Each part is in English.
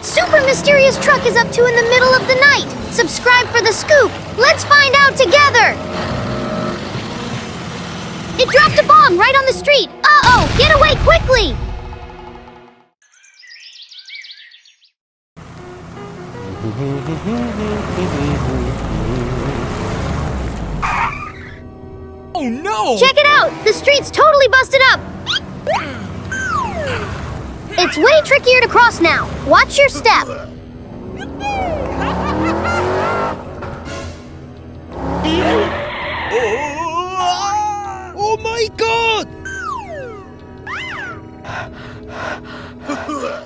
super mysterious truck is up to in the middle of the night? Subscribe for the scoop. Let's find out together. It dropped a bomb right on the street. Uh-oh, get away quickly. Oh no! Check it out! The street's totally busted up! It's way trickier to cross now. Watch your step. Oh my god!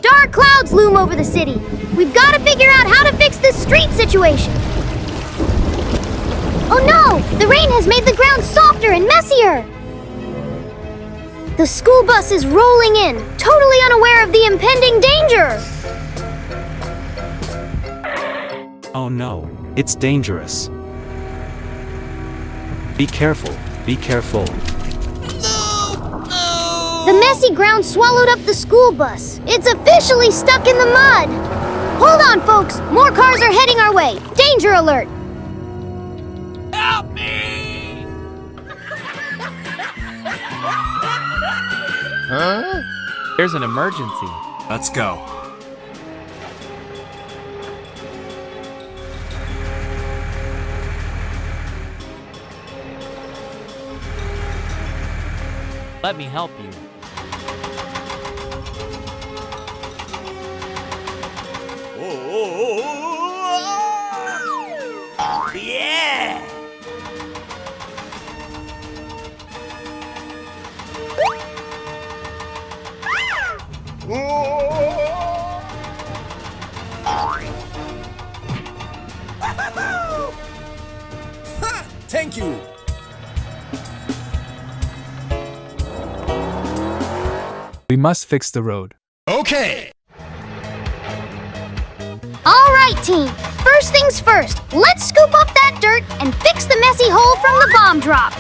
Dark clouds loom over the city. We've got to figure out how to fix this street situation. Oh no! The rain has made the ground softer and messier. The school bus is rolling in, totally unaware of the impending danger. Oh no, it's dangerous. Be careful, be careful. The messy ground swallowed up the school bus. It's officially stuck in the mud. Hold on, folks. More cars are heading our way. Danger alert. Help me! Huh? There's an emergency. Let's go. Let me help you. Yeah! Thank you. We must fix the road. Okay. All right, team. First things first. Let's scoop up that dirt and fix the messy hole from the bomb drop.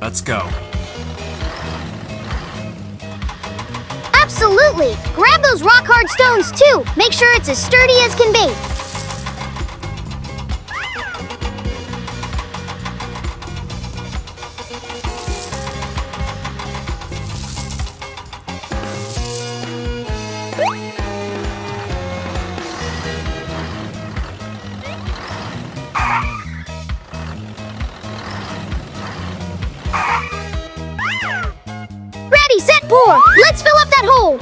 Let's go. Absolutely. Grab those rock-hard stones, too. Make sure it's as sturdy as can be. Ready, set, pour. Let's fill up that hole.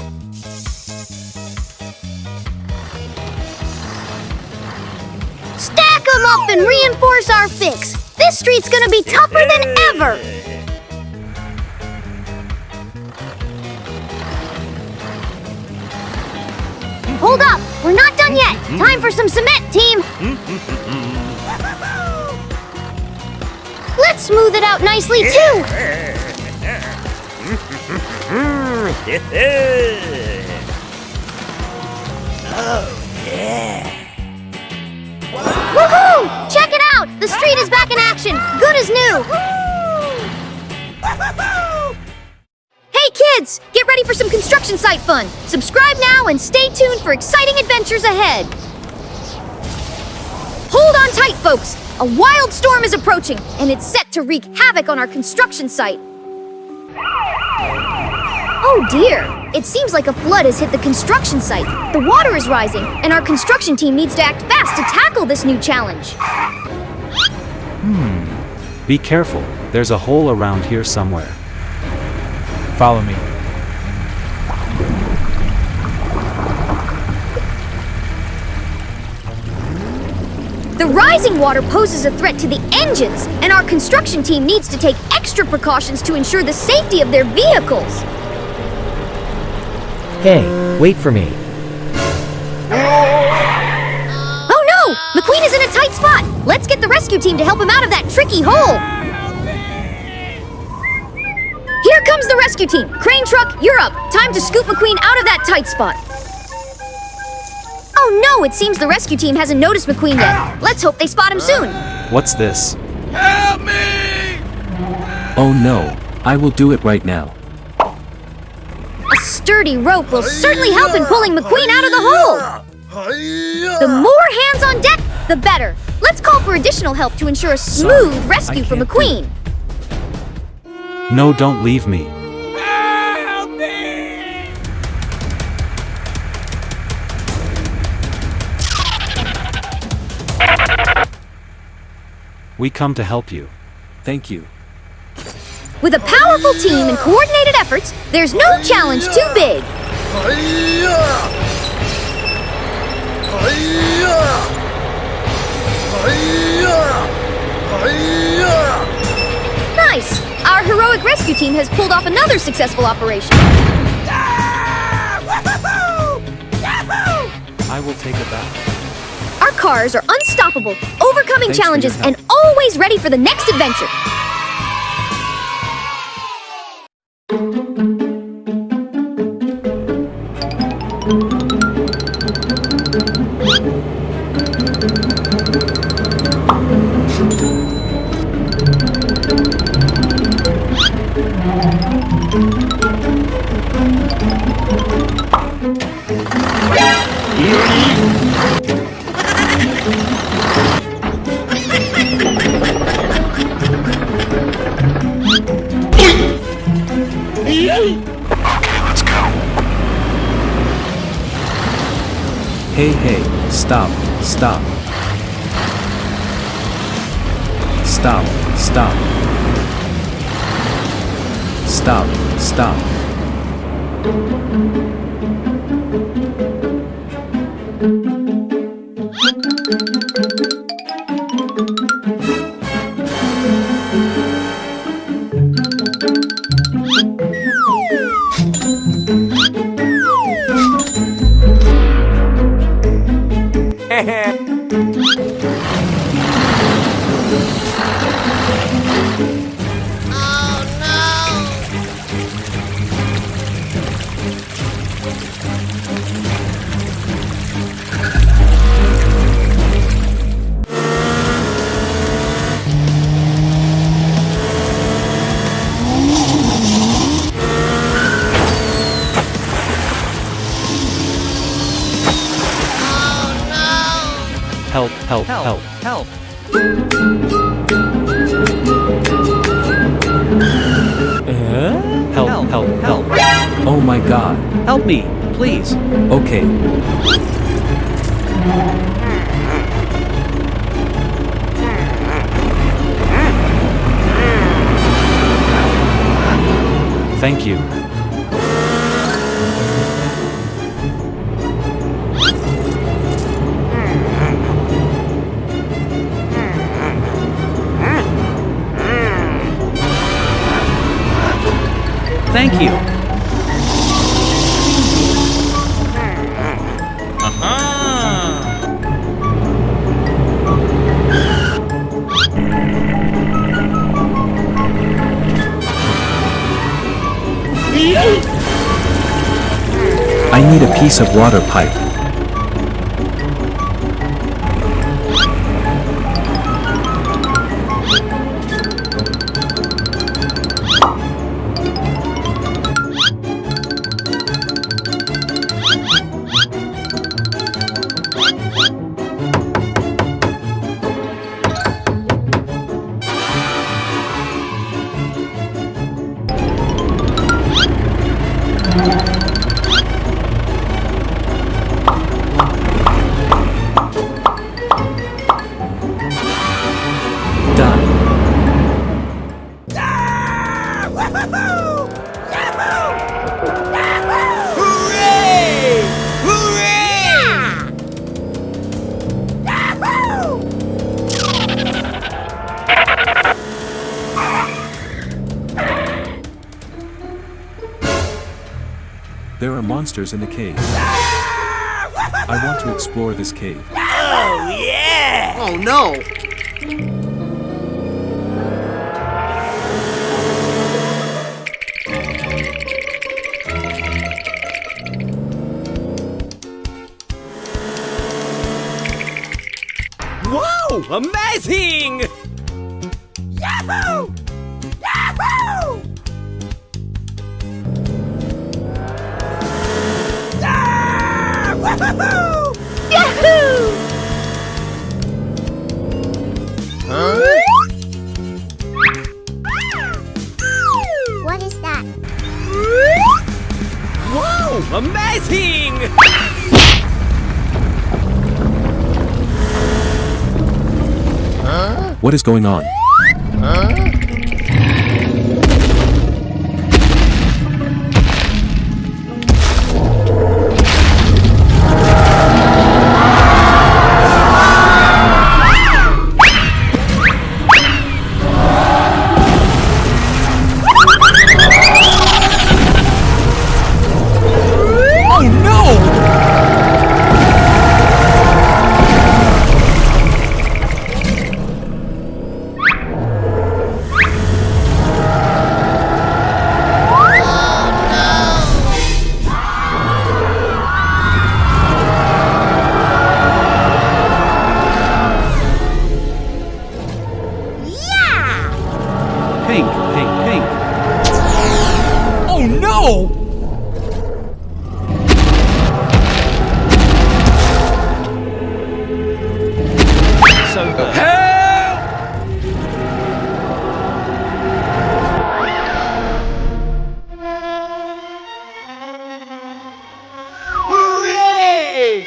Stack them up and reinforce our fix. This street's gonna be tougher than ever. Hold up, we're not done yet. Time for some cement, team. Let's smooth it out nicely, too. Woohoo! Check it out! The street is back in action. Good as new. Hey kids! Get ready for some construction site fun. Subscribe now and stay tuned for exciting adventures ahead. Hold on tight, folks. A wild storm is approaching, and it's set to wreak havoc on our construction site. Oh dear! It seems like a flood has hit the construction site. The water is rising, and our construction team needs to act fast to tackle this new challenge. Be careful, there's a hole around here somewhere. Follow me. The rising water poses a threat to the engines, and our construction team needs to take extra precautions to ensure the safety of their vehicles. Hey, wait for me. Oh no! McQueen is in a tight spot! Let's get the rescue team to help him out of that tricky hole! Here comes the rescue team! Crane truck, you're up! Time to scoop McQueen out of that tight spot! Oh no, it seems the rescue team hasn't noticed McQueen yet. Let's hope they spot him soon. What's this? Help me! Oh no, I will do it right now. A sturdy rope will certainly help in pulling McQueen out of the hole. The more hands on deck, the better. Let's call for additional help to ensure a smooth rescue for can't do McQueen. No, don't leave me. Help me! We come to help you. Thank you. With a powerful team and coordinated efforts, there's no challenge too big. Nice! Our heroic rescue team has pulled off another successful operation. I will take it back. Our cars are unstoppable, overcoming Thanks for challenges your and help. always ready for the next adventure. Hey, hey, stop, stop. Stop, stop. Stop, stop. Help, help, help. Help! Help, help, help. Oh my god. Help me, please! Okay. Thank you. Thank you! I need a piece of water pipe. Done. Hooray! Hooray! There are monsters in the cave. I want to explore this cave. Oh, yeah! Oh no! Amazing! Yahoo! Yahoo! Ah! Woohoo! Yahoo! What is that? Whoa! Amazing! What is going on? Pink, pink, pink. Oh no! So good. Help! Hooray!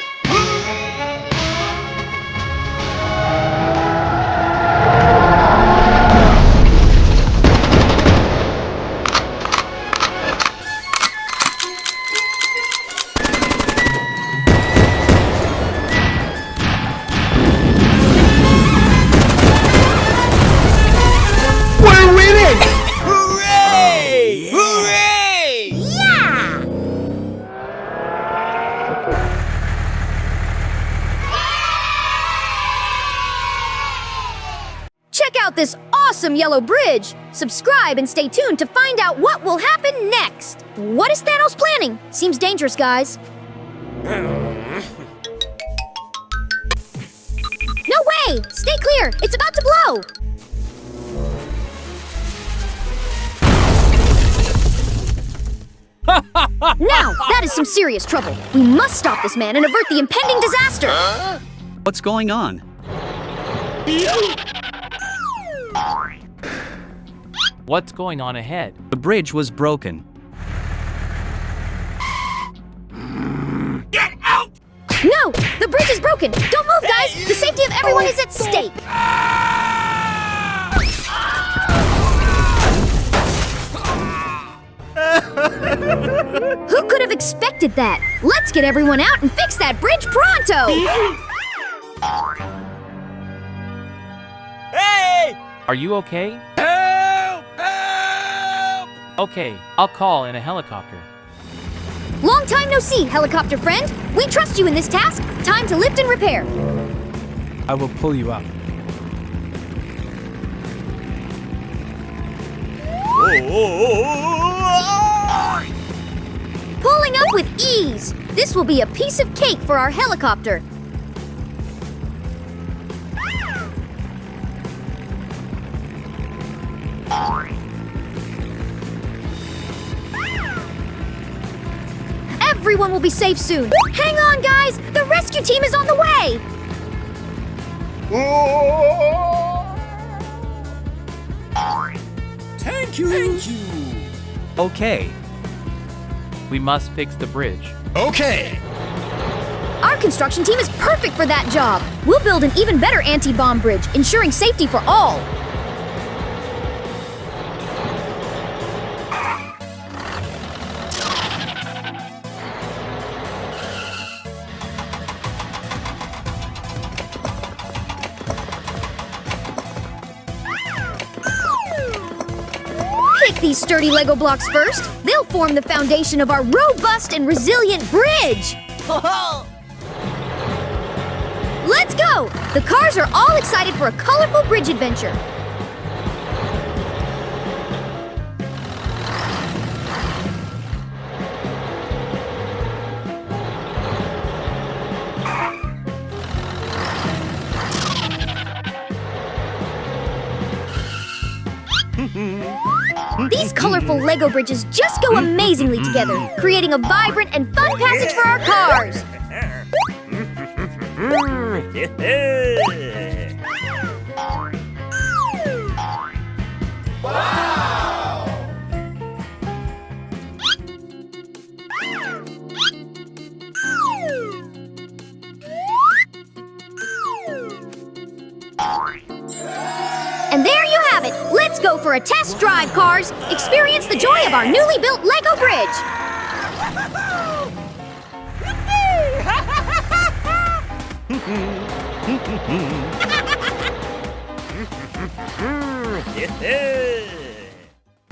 We're winning! Hooray! Hooray! Yeah! Check out this awesome yellow bridge. Subscribe and stay tuned to find out what will happen next. What is Thanos planning? Seems dangerous, guys. No way! Stay clear! It's about to blow! Now, that is some serious trouble. We must stop this man and avert the impending disaster. What's going on? What's going on ahead? The bridge was broken. Get out! No! The bridge is broken! Don't move, guys! The safety of everyone is at stake! Who could have expected that? Let's get everyone out and fix that bridge pronto! Hey! Are you okay? Help! Help! Okay, I'll call in a helicopter. Long time no see, helicopter friend! We trust you in this task. Time to lift and repair. I will pull you up. Pulling up with ease. This will be a piece of cake for our helicopter. Everyone will be safe soon. Hang on, guys! The rescue team is on the way! Thank you! Thank you! Okay. We must fix the bridge. Okay! Our construction team is perfect for that job. We'll build an even better anti-bomb bridge, ensuring safety for all. Pick these sturdy Lego blocks first. They'll form the foundation of our robust and resilient bridge. Let's go! The cars are all excited for a colorful bridge adventure. These colorful Lego bridges just go amazingly together, creating a vibrant and fun passage for our cars. And there you have it. Let's go for a test drive, cars. Experience the joy of our newly built Lego bridge.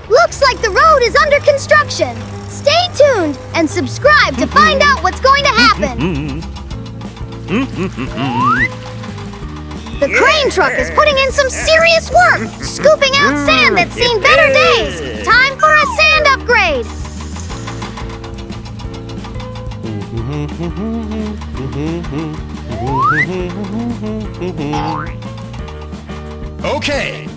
Looks like the road is under construction. Stay tuned and subscribe to find out what's going to happen. The crane truck is putting in some serious work, scooping out sand that's seen better days. Time for a sand upgrade. Okay.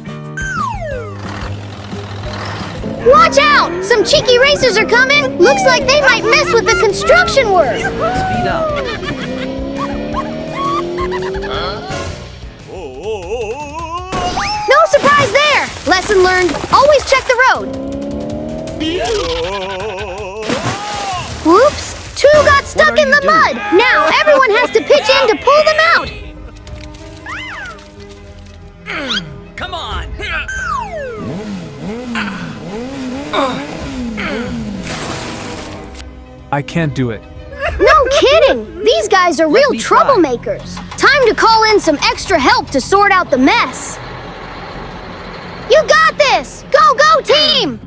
Watch out! Some cheeky racers are coming. Looks like they might mess with the construction work. Speed up. No surprise there! Lesson learned, always check the road. Whoops! Two got stuck in the mud! Now everyone has to pitch in to pull them out! Come on. I can't do it. No kidding! These guys are real me try. troublemakers. Time to call in some extra help to sort out the mess. You got this! Go, go, team!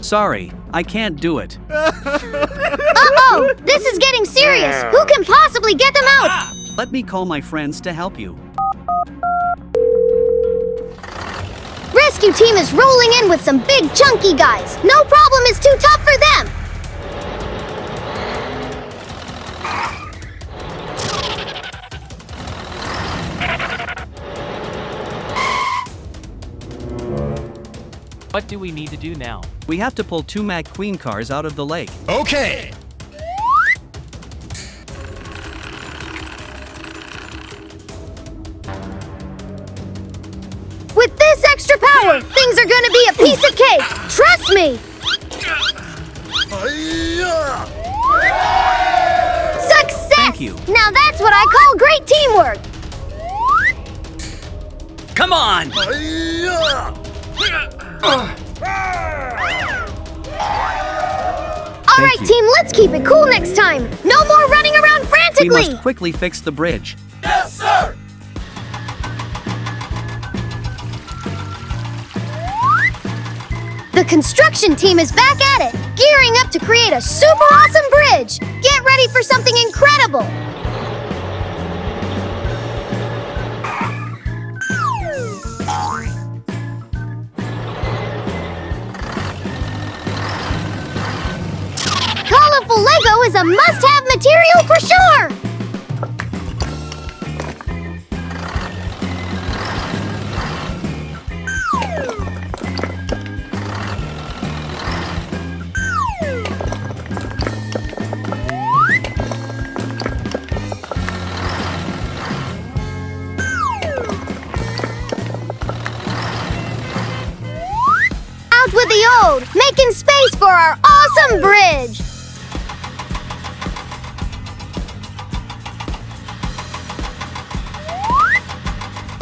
Sorry, I can't do it. Uh-oh! This is getting serious! Who can possibly get them out? Let me call my friends to help you. Rescue team is rolling in with some big chunky guys. No problem is too tough for them. What do we need to do now? We have to pull 2 McQueen cars out of the lake. Okay. With this extra power, things are gonna be a piece of cake. Trust me. Success! Thank you. Now that's what I call great teamwork. Come on. All right, you. team, let's keep it cool next time. No more running around We frantically. must quickly fix the bridge. Yes, sir. The construction team is back at it, gearing up to create a super awesome bridge. Get ready for something incredible. Colorful Lego is a must-have material for sure. Out with the old, making space for our awesome bridge.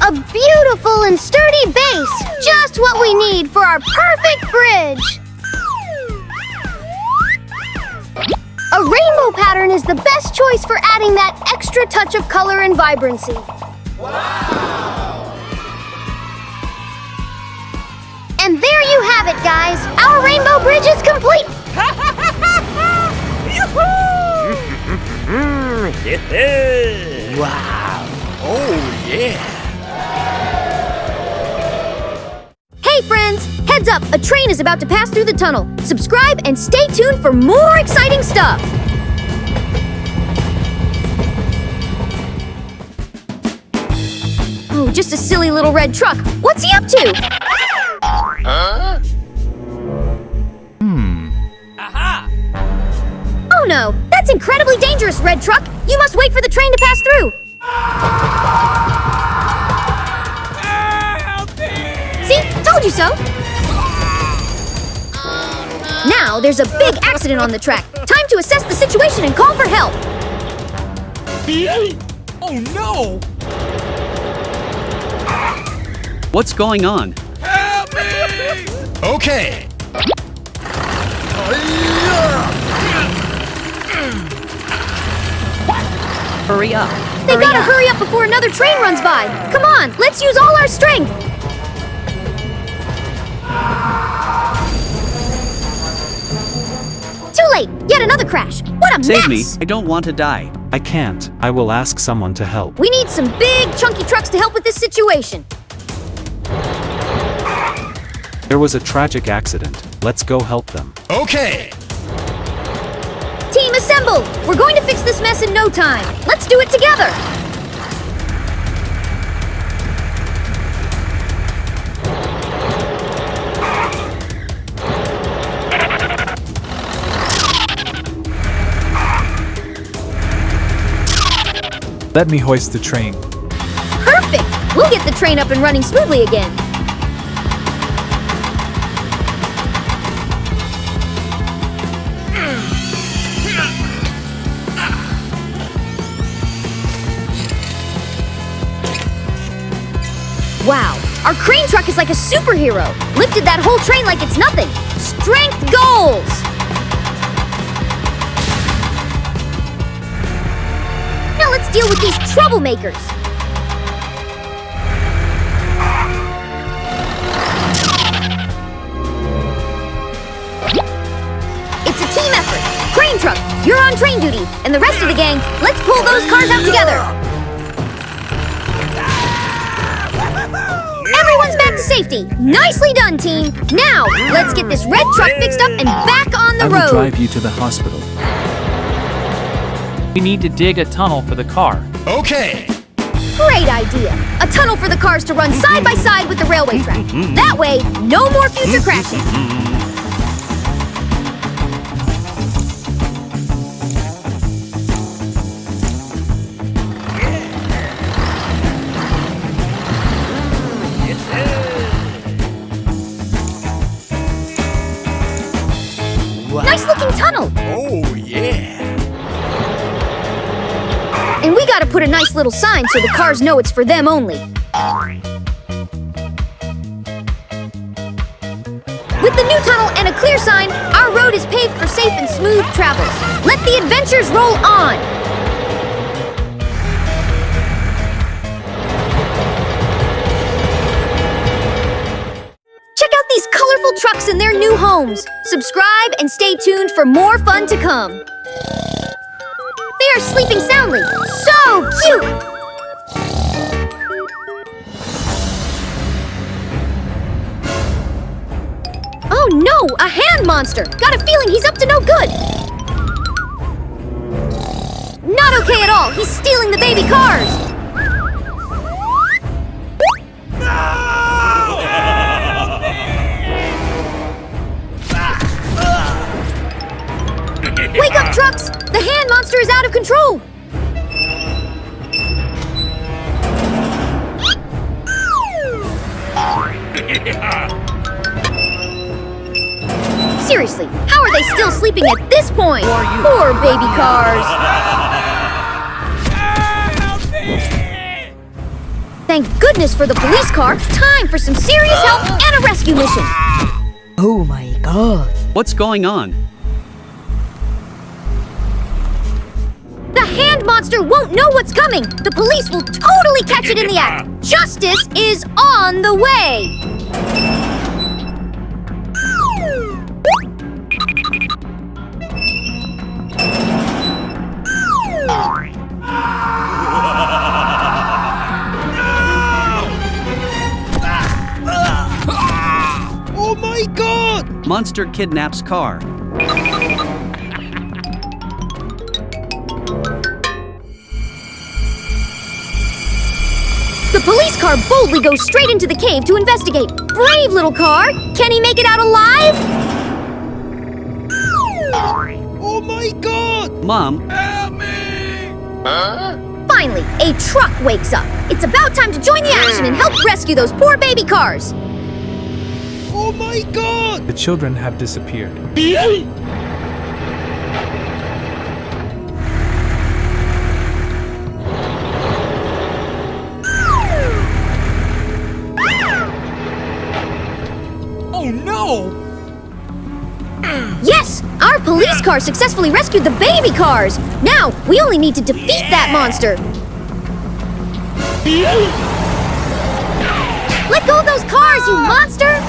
A beautiful and sturdy base, just what we need for our perfect bridge. A rainbow pattern is the best choice for adding that extra touch of color and vibrancy. And there you have it, guys. Our rainbow bridge is complete. Wow. Oh, yeah. Hey friends, heads up, a train is about to pass through the tunnel. Subscribe and stay tuned for more exciting stuff. Oh just a silly little red truck. What's he up to? Aha! Oh no, that's incredibly dangerous, red truck. You must wait for the train to pass through. Help me! See? Told you so. Now there's a big accident on the track. Time to assess the situation and call for help. Oh no! What's going on? Help me! Okay. Hurry up. They gotta hurry up before another train runs by. Come on, let's use all our strength. Too late. Yet another crash. What a mess. Save me. I don't want to die. I can't. I will ask someone to help. We need some big, chunky trucks to help with this situation. There was a tragic accident. Let's go help them. Okay. Team assemble! We're going to fix this mess in no time. Let's do it together. Let me hoist the train. Perfect! We'll get the train up and running smoothly again. Wow, our crane truck is like a superhero. Lifted that whole train like it's nothing. Strength goals! Now let's deal with these troublemakers. It's a team effort. Crane truck, you're on train duty. And the rest of the gang, let's pull those cars out together. Everyone's back to safety. Nicely done, team. Now, let's get this red truck fixed up and back on the I will road. drive you to the hospital. We need to dig a tunnel for the car. Okay. Great idea. A tunnel for the cars to run side by side with the railway track. That way, no more future crashing. Nice looking tunnel. Oh, yeah. And we gotta put a nice little sign so the cars know it's for them only. With the new tunnel and a clear sign, our road is paved for safe and smooth travels. Let the adventures roll on! Check out these colorful trucks in their new homes. Subscribe and stay tuned for more fun to come. They are sleeping soundly. So cute! Oh no, a hand monster! Got a feeling he's up to no good! Not okay at all! He's stealing the baby cars! Wake up, trucks! The hand monster is out of control! Seriously, how are they still sleeping at this point? Poor baby cars! Thank goodness for the police car! Time for some serious help and a rescue mission! Oh my god. What's going on? The hand monster won't know what's coming! The police will totally catch it in the act! Justice is on the way! Oh my god! Monster kidnaps car. The police car boldly goes straight into the cave to investigate. Brave little car! Can he make it out alive? Oh my god! Mom, Finally, a truck wakes up. It's about time to join the action and help rescue those poor baby cars. Oh my god! The children have disappeared. Oh no! Yes! Our police car successfully rescued the baby cars! Now, we only need to defeat that monster! Let go of those cars, you monster!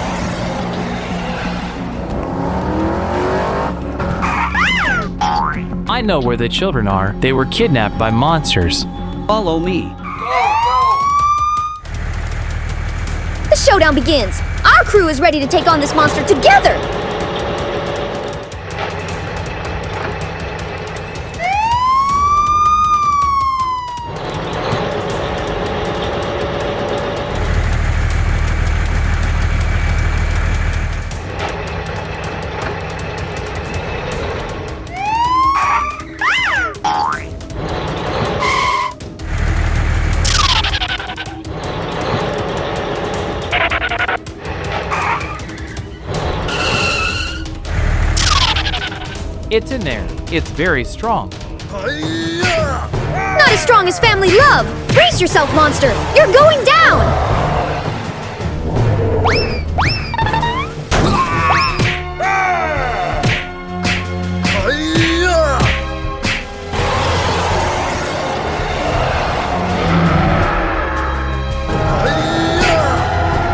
I know where the children are. They were kidnapped by monsters. follow me. The showdown begins! Our crew is ready to take on this monster together! It's in there. It's very strong. Not as strong as family love! Brace yourself, monster! You're going down!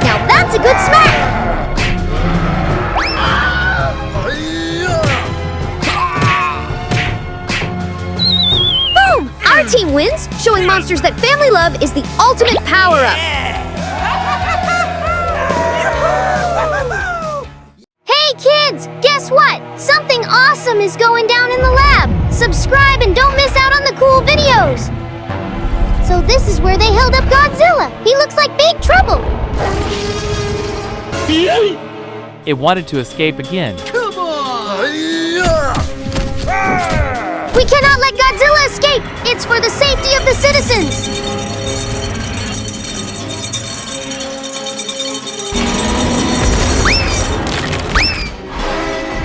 Now that's a good smack! Boom! Our team wins, showing monsters that family love is the ultimate power-up. Hey kids, guess what? Something awesome is going down in the lab. Subscribe and don't miss out on the cool videos. So this is where they held up Godzilla. He looks like big trouble. It wanted to escape again. We cannot let Godzilla escape! It's for the safety of the citizens!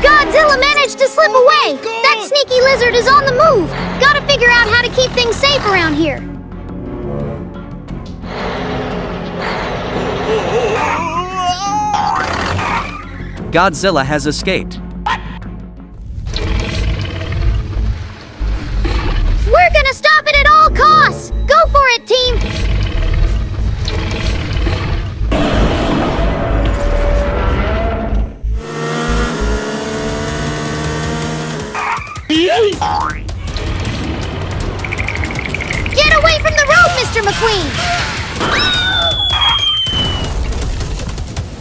Godzilla managed to slip away! That sneaky lizard is on the move! Gotta figure out how to keep things safe around here. Godzilla has escaped. We're gonna stop it at all costs! Go for it, team! Get away from the road, Mr. McQueen!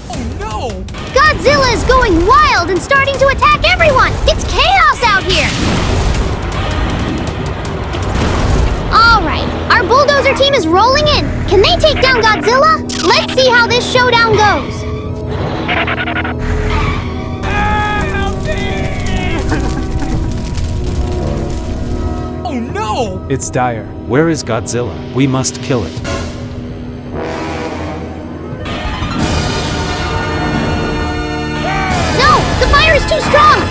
Oh no! Godzilla is going wild and starting to attack everyone! It's chaos out here! Alright, our bulldozer team is rolling in. Can they take down Godzilla? Let's see how this showdown goes. Oh no! It's dire. Where is Godzilla? We must kill it. No, the fire is too strong!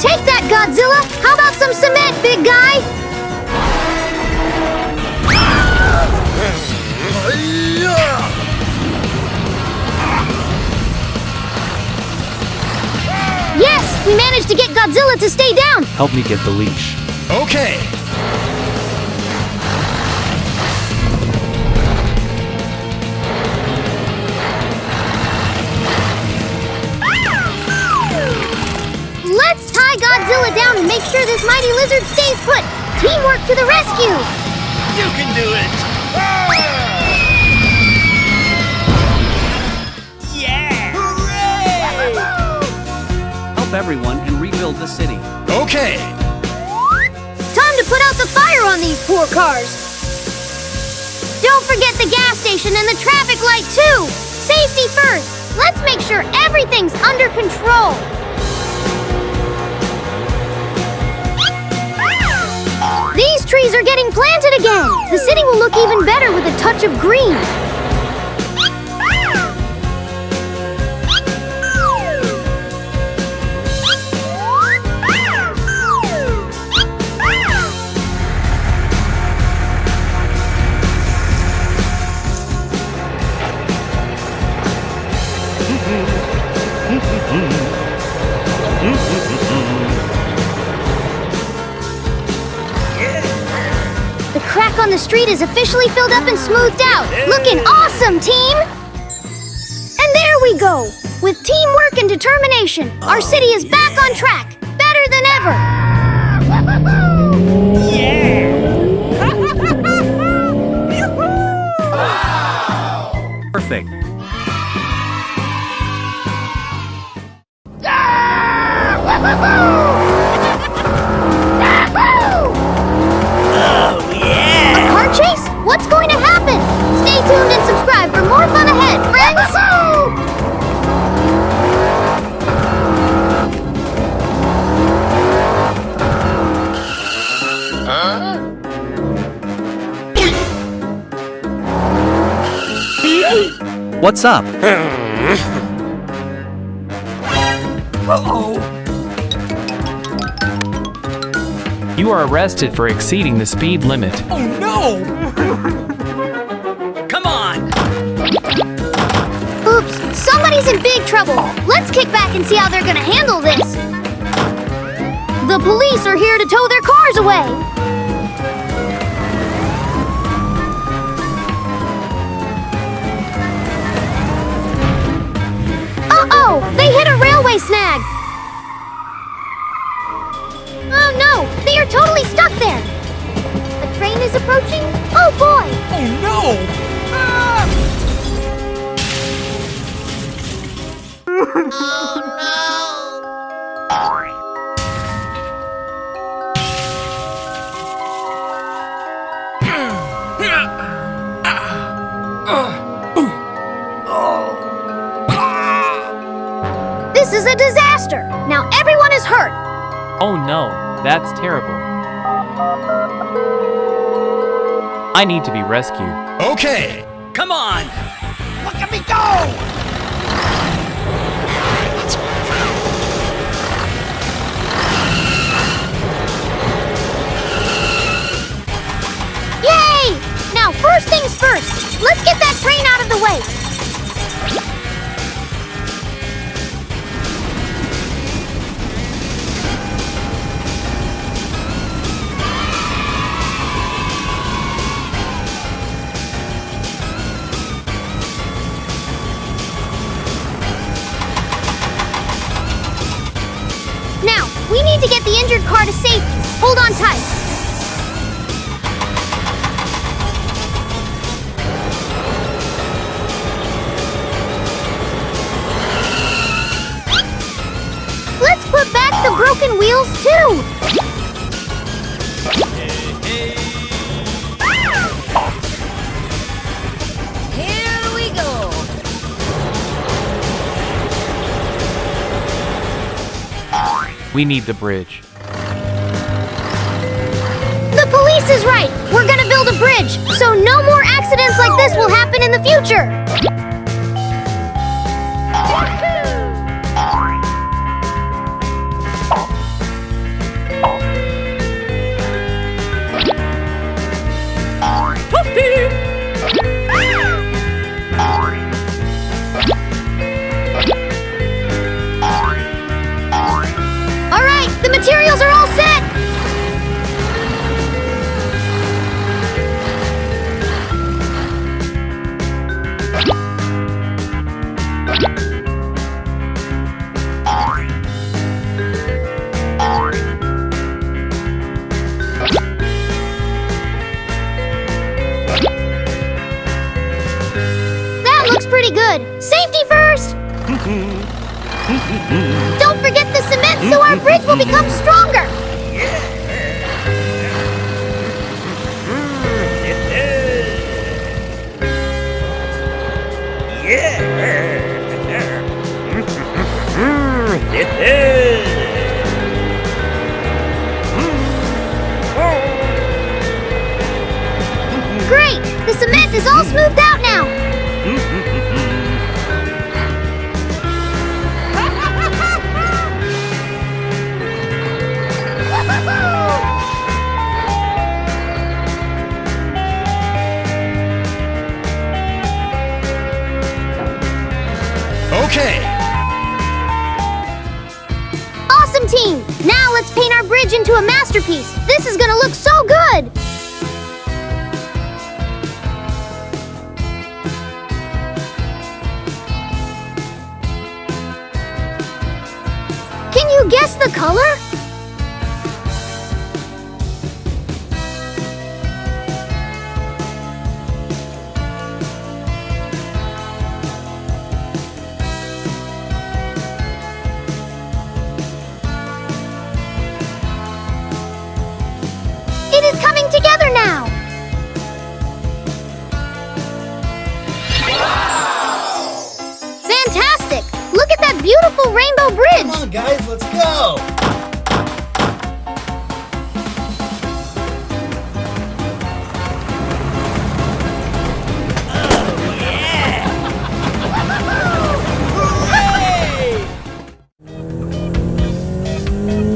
Take that, Godzilla! How about some cement, big guy? Yes, we managed to get Godzilla to stay down. Help me get the leash. Okay! Let's tie Godzilla down and make sure this mighty lizard stays put. Teamwork to the rescue! You can do it! Yeah! Hooray! Help everyone and rebuild the city. Okay! Time to put out the fire on these poor cars! Don't forget the gas station and the traffic light, too! Safety first! Let's make sure everything's under control! These trees are getting planted again! The city will look even better with a touch of green! The crack on the street is officially filled up and smoothed out. Looking awesome, team! And there we go! With teamwork and determination, our city is back on track. Better than ever! Perfect. A car chase? What's going to happen? Stay tuned and subscribe for more fun ahead, friends! What's up? You are arrested for exceeding the speed limit. Oh no! Come on! Oops, somebody's in big trouble. Let's kick back and see how they're gonna handle this. The police are here to tow their cars away. Uh-oh, they hit a railway snag. Oh no, they are totally stuck there. A train is approaching? Oh boy! Oh no! This is a disaster! Now everyone is hurt! Oh no, that's terrible. I need to be rescued. Okay! Come on! Look at me go! Yay! Now first things first, let's get that train out of the way. Now, we need to get the injured car to safety. Hold on tight. Let's put back the broken wheels, too. Here we go. We need the bridge. The police is right. We're gonna build a bridge, so no more accidents like this will happen in the future. All right, the materials are all set. good. Safety first. Don't forget the cement so our bridge will become stronger. Great! The cement is all smoothed out now. Okay. Awesome team! Now let's paint our bridge into a masterpiece. This is gonna look so good! Can you guess the color? It is coming together now! Fantastic! Look at that beautiful rainbow bridge! Come on, guys, let's go.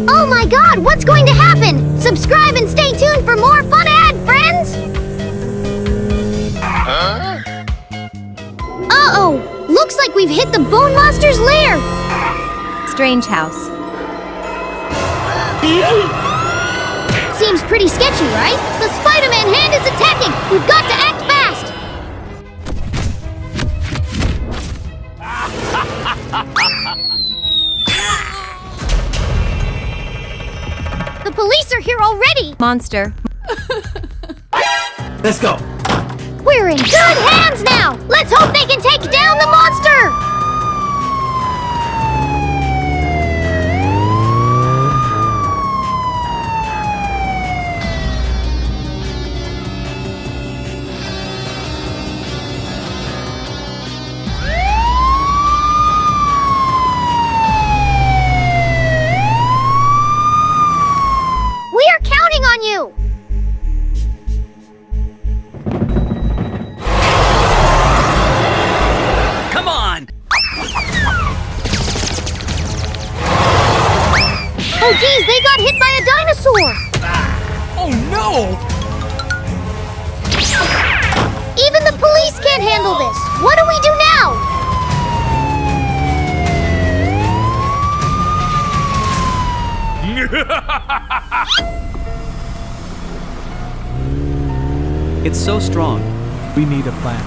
Oh my god, what's going to happen? Subscribe and stay tuned for more fun ad, friends! Uh-oh! Looks like we've hit the Bone Monster's lair! Strange house. Seems pretty sketchy, right? The Spider-Man hand is attacking! We've got to act fast! The police are here already! Monster. Let's go. We're in good hands now! Let's hope they can take down the monster! We are counting on you! Come on. Oh geez, they got hit by a dinosaur! Oh no! Even the police can't handle this! What do we do now? It's so strong. We need a plan.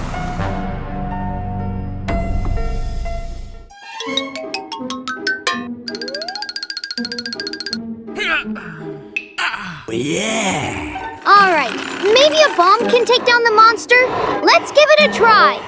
Alright, maybe a bomb can take down the monster? Let's give it a try!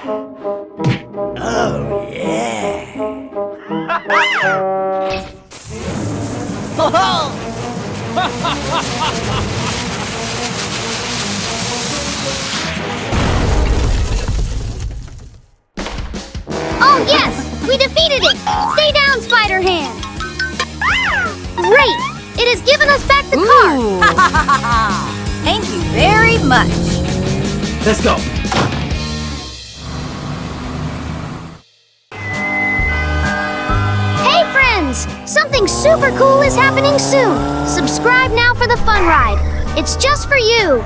Oh yes! We defeated it! Stay down, Spider-Hand! Great! It has given us back the car! Thank you very much. Let's go. Hey friends! Something super cool is happening soon! Subscribe now for the fun ride! It's just for you!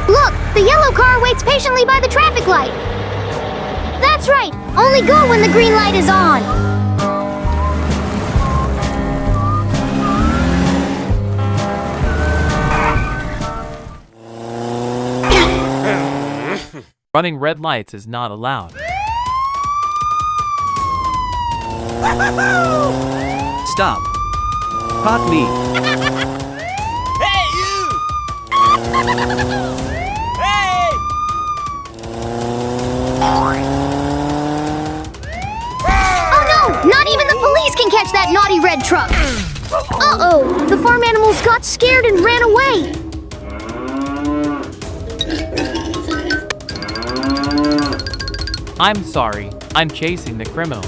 Look! The yellow car waits patiently by the traffic light! That's right! Only go when the green light is on! Running red lights is not allowed. Stop. Caught me. Hey, you! Hey! police can catch that naughty red truck. Uh-oh, the farm animals got scared and ran away. I'm sorry. I'm chasing the criminal.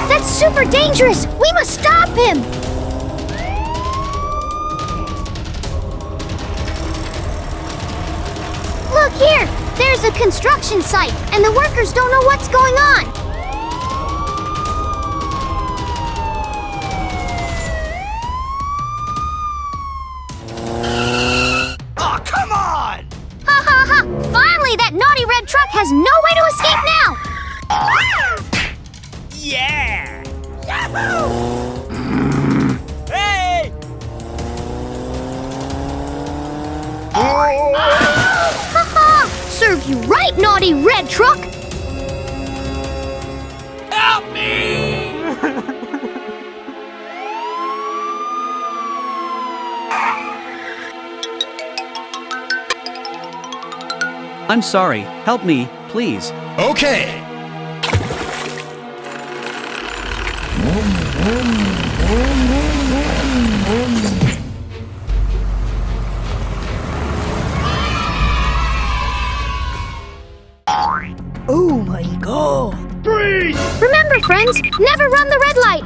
That's super dangerous. We must stop him. Look here. There's a construction site, and the workers don't know what's going on. Oh, come on! Ha ha ha! Finally, that naughty red truck has no way to escape now! Yeah! Yahoo! Hey! Ha ha! Serve you right, naughty red truck! Help me! I'm sorry. Help me, please. Okay. Oh my god. Remember, friends, never run the red light!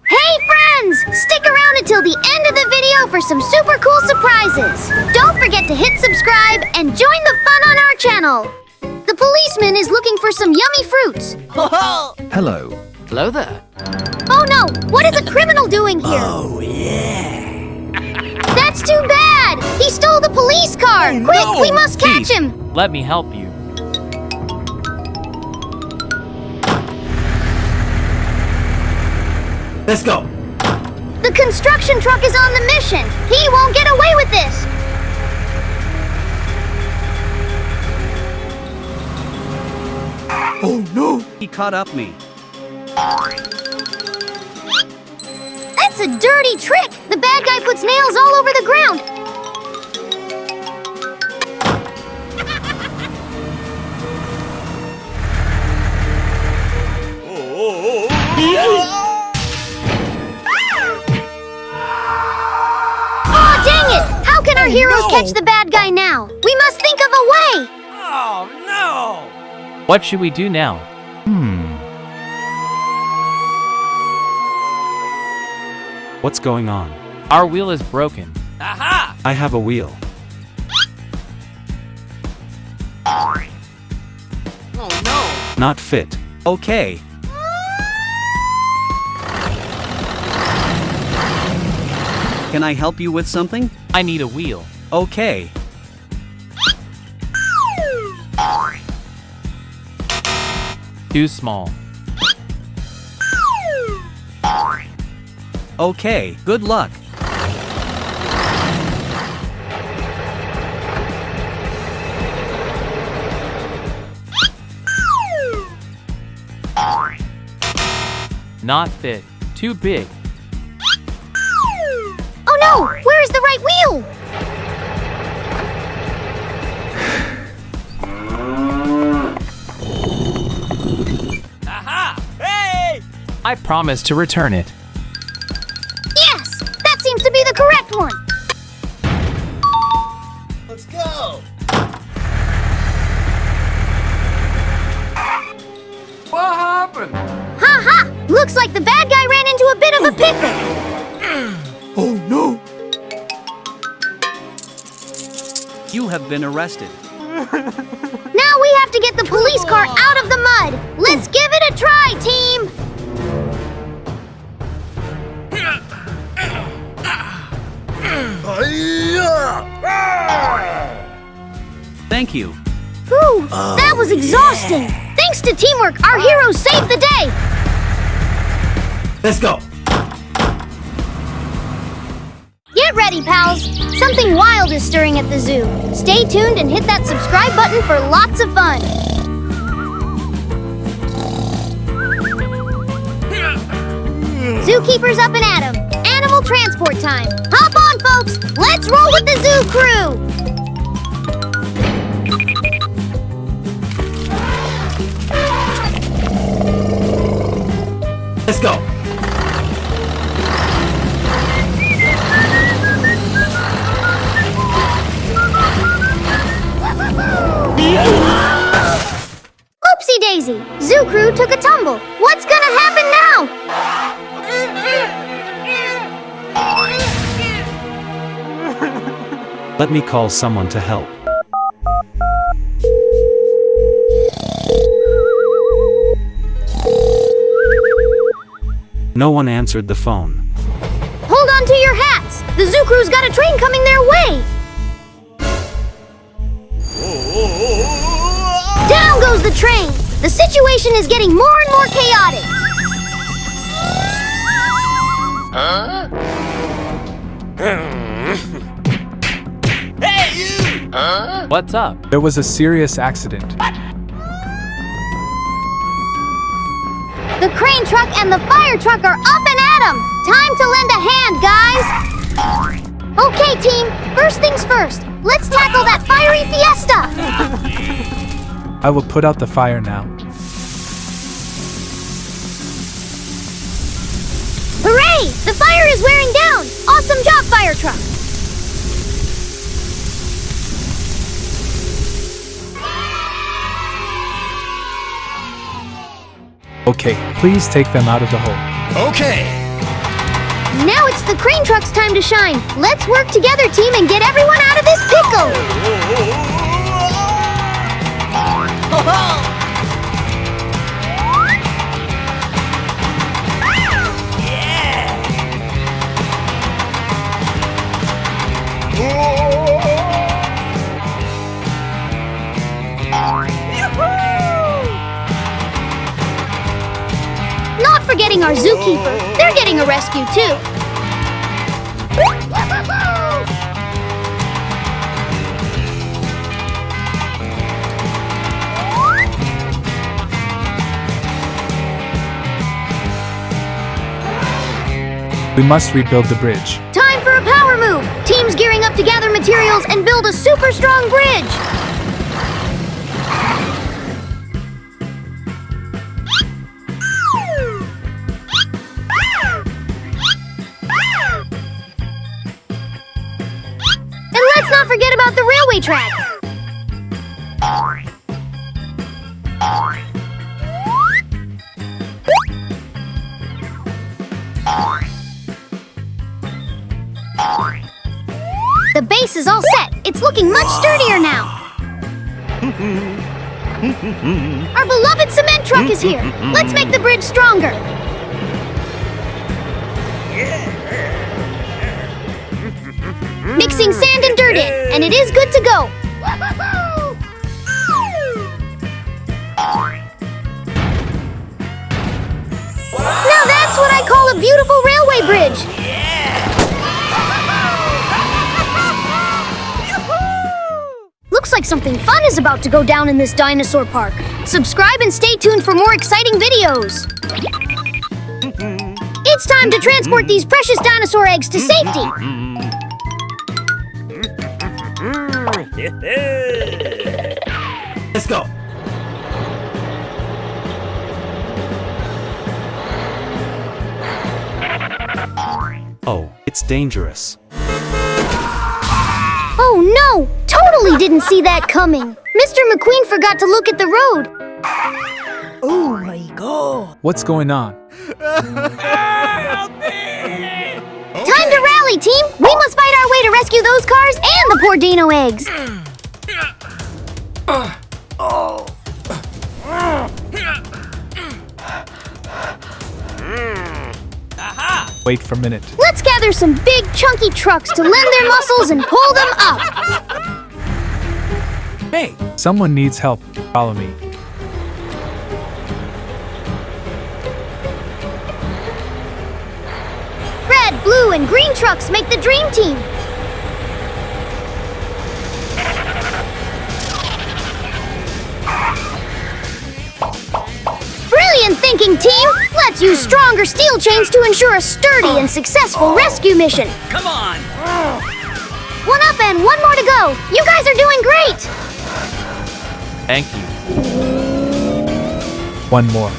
Hey, friends! Stick around until the end of the video for some super cool surprises! Don't forget to hit subscribe and join the fun on our channel! The policeman is looking for some yummy fruits. Hello. Hello there. Oh no! What is a criminal doing here? Oh, yeah! That's too bad! He stole the police car! Quick, we must catch Chief, him! Let me help you. Let's go. The construction truck is on the mission! He won't get away with this! Oh no! He caught up me. That's a dirty trick! The bad guy puts nails all over the ground! Aw, dang it! How can our heroes catch the bad guy now? We must think of a way! Oh no! What should we do now? What's going on? Our wheel is broken. Aha! I have a wheel. Oh no! Not fit. Okay. Can I help you with something? I need a wheel. Okay. Too small. Okay, good luck. Not fit. Too big. Oh no! Where is the right wheel? Aha! Hey! I promise to return it. Yes! That seems to be the correct one! Let's go! What happened? Ha ha! Looks like the bad guy ran into a bit of a pickle! Oh no! You have been arrested. Now we have to get the police car out of the mud! Let's give it a try, team! Thank you. Whew, that was exhausting! Thanks to teamwork, our heroes saved the day! Let's go! Get ready, pals! Something wild is stirring at the zoo. Stay tuned and hit that subscribe button for lots of fun! Zookeepers up and at 'em! Animals full transport time. Hop on, folks. Let's roll with the zoo crew. Let's go. Oopsie daisy. Zoo crew took a tumble. What's gonna happen now? Let me call someone to help. No one answered the phone. Hold on to your hats. The zoo crew's got a train coming their way. Down goes the train. The situation is getting more and more chaotic. Hey, you! What's up? There was a serious accident. The crane truck and the fire truck are up and at 'em. Time to lend a hand, guys. Okay, team. First things first. Let's tackle that fiery fiesta. I will put out the fire now. Hooray! The fire is wearing down. Awesome job, fire truck. Okay, please take them out of the hole. Okay. Now it's the crane truck's time to shine. Let's work together, team, and get everyone out of this pickle. Not forgetting our zookeeper. They're getting a rescue, too. We must rebuild the bridge. Time for a power move. Teams gearing up to gather materials and build a super strong bridge. And let's not forget about the railway track. The base is all set. It's looking much sturdier now. Our beloved cement truck is here. Let's make the bridge stronger. Mixing sand and dirt in, and it is good to go. Now that's what I call a beautiful railway bridge. Looks like something fun is about to go down in this dinosaur park. Subscribe and stay tuned for more exciting videos. It's time to transport these precious dinosaur eggs to safety. Let's go. Oh, it's dangerous. Oh no! Totally didn't see that coming. Mr. McQueen forgot to look at the road. Oh my god. What's going on? Time to rally, team! We must fight our way to rescue those cars and the poor dino eggs. Wait for a minute. Let's gather some big, chunky trucks to lend their muscles and pull them up. Hey. Someone needs help. Follow me. Red, blue, and green trucks make the dream team. Brilliant thinking, team! Let's use stronger steel chains to ensure a sturdy and successful rescue mission. Come on! One up and one more to go. You guys are doing great. Thank you. One more.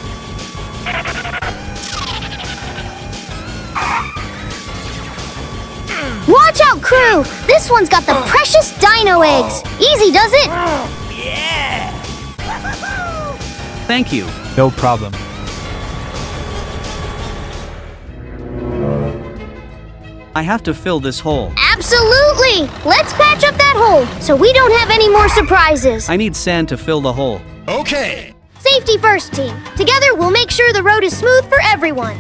Watch out, crew. This one's got the precious dino eggs. Easy does it. Thank you. No problem. I have to fill this hole. Absolutely. Let's patch up that hole so we don't have any more surprises. I need sand to fill the hole. Okay! Safety first, team. Together, we'll make sure the road is smooth for everyone.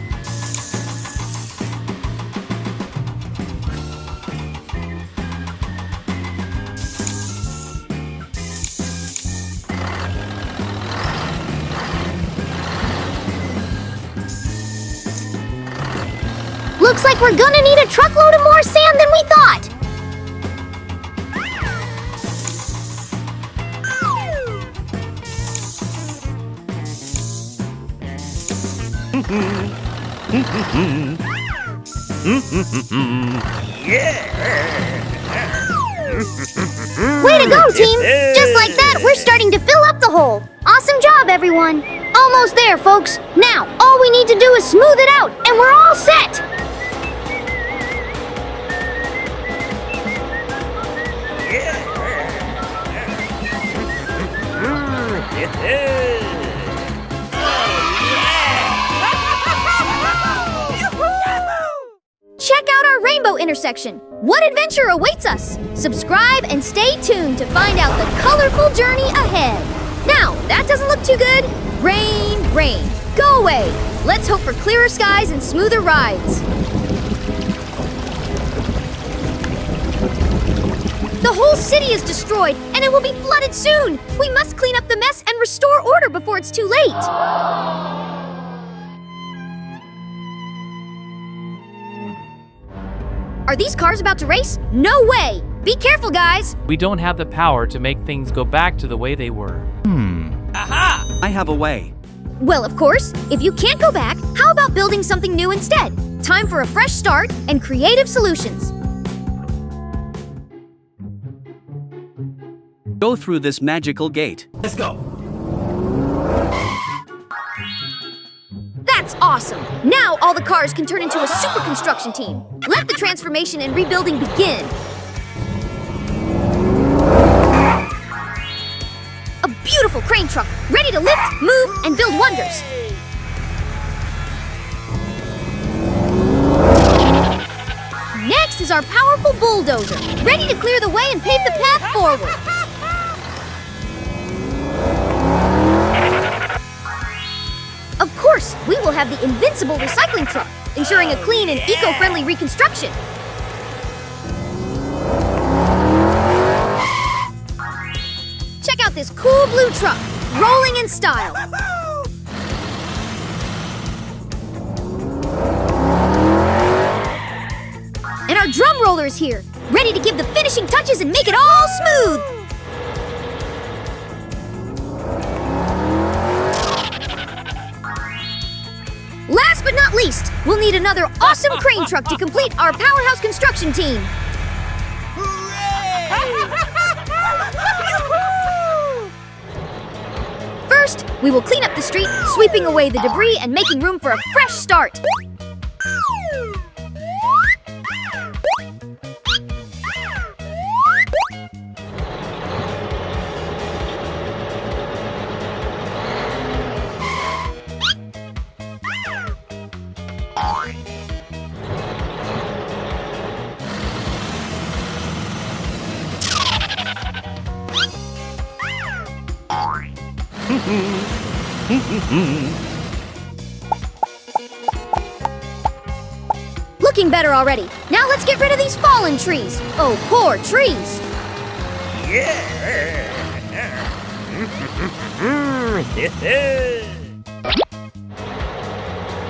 Looks like we're gonna need a truckload of more sand than we thought. Way to go, team! Just like that, we're starting to fill up the hole. Awesome job, everyone. Almost there, folks. Now, all we need to do is smooth it out, and we're all set. Check out our rainbow intersection. What adventure awaits us? Subscribe and stay tuned to find out the colorful journey ahead. Now, that doesn't look too good. Rain, rain, go away. Let's hope for clearer skies and smoother rides. The whole city is destroyed, and it will be flooded soon. We must clean up the mess and restore order before it's too late. Are these cars about to race? No way! Be careful, guys! We don't have the power to make things go back to the way they were. Aha! I have a way. Well, of course, if you can't go back, how about building something new instead? Time for a fresh start and creative solutions. Go through this magical gate. Let's go! That's awesome! Now all the cars can turn into a super construction team. Let the transformation and rebuilding begin. A beautiful crane truck, ready to lift, move, and build wonders. Next is our powerful bulldozer, ready to clear the way and pave the path forward. Of course, we will have the invincible recycling truck, ensuring a clean and eco-friendly reconstruction. Check out this cool blue truck, rolling in style. And our drum roller is here, ready to give the finishing touches and make it all smooth. Last but not least, we'll need another awesome crane truck to complete our powerhouse construction team. First, we will clean up the street, sweeping away the debris and making room for a fresh start. Looking better already. Now let's get rid of these fallen trees. Oh, poor trees.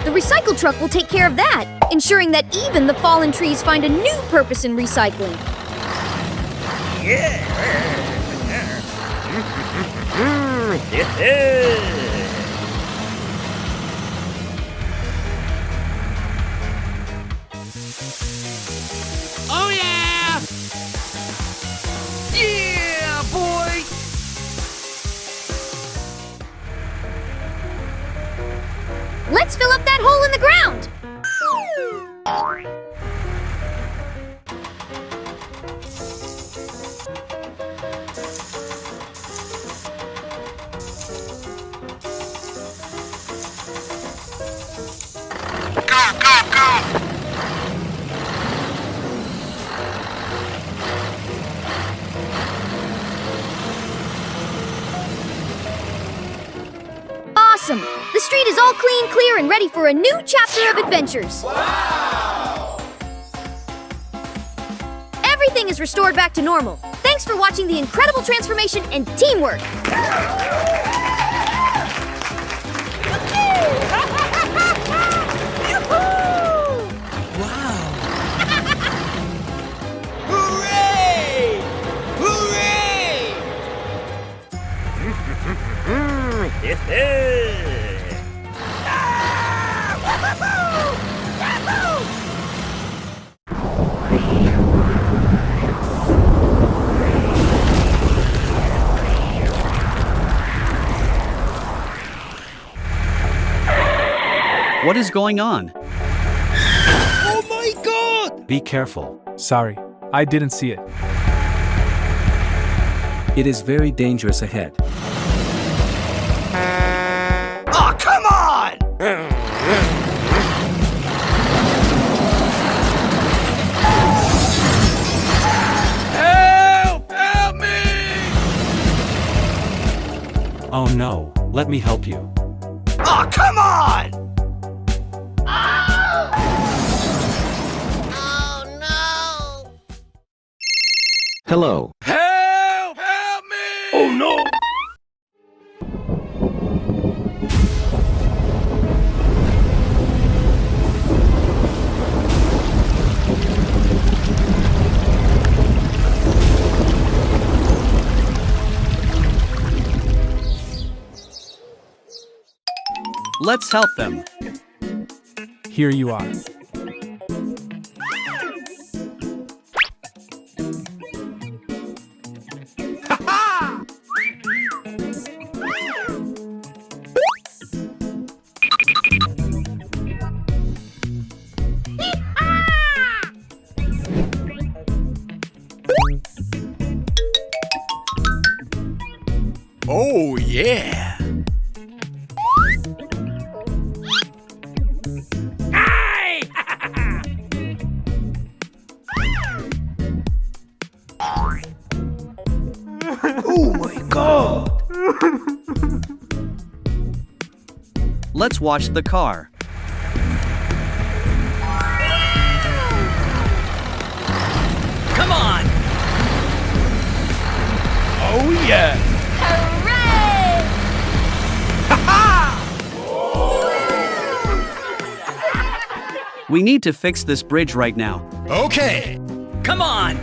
The recycle truck will take care of that, ensuring that even the fallen trees find a new purpose in recycling. Let's fill up that hole in the ground! Awesome! The street is all clean, clear, and ready for a new chapter of adventures. Wow! Everything is restored back to normal. Thanks for watching the incredible transformation and teamwork. Hooray! Hooray! What is going on? Oh my god! Be careful. Sorry, I didn't see it. It is very dangerous ahead. Oh, come on! Help! Help me! Oh no, let me help you. Oh, come on! Hello. Help! Help me! Oh no! Let's help them. Here you are. Oh yeah! Oh my god! Let's watch the car. Come on! Oh yeah! Hooray! We need to fix this bridge right now. Okay! Come on!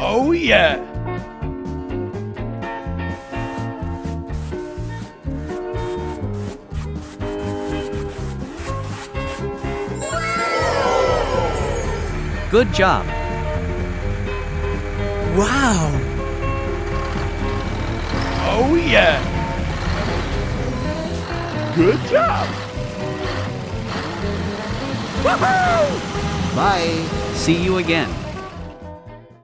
Oh yeah! Good job. Wow! Oh yeah! Good job! Bye. See you again.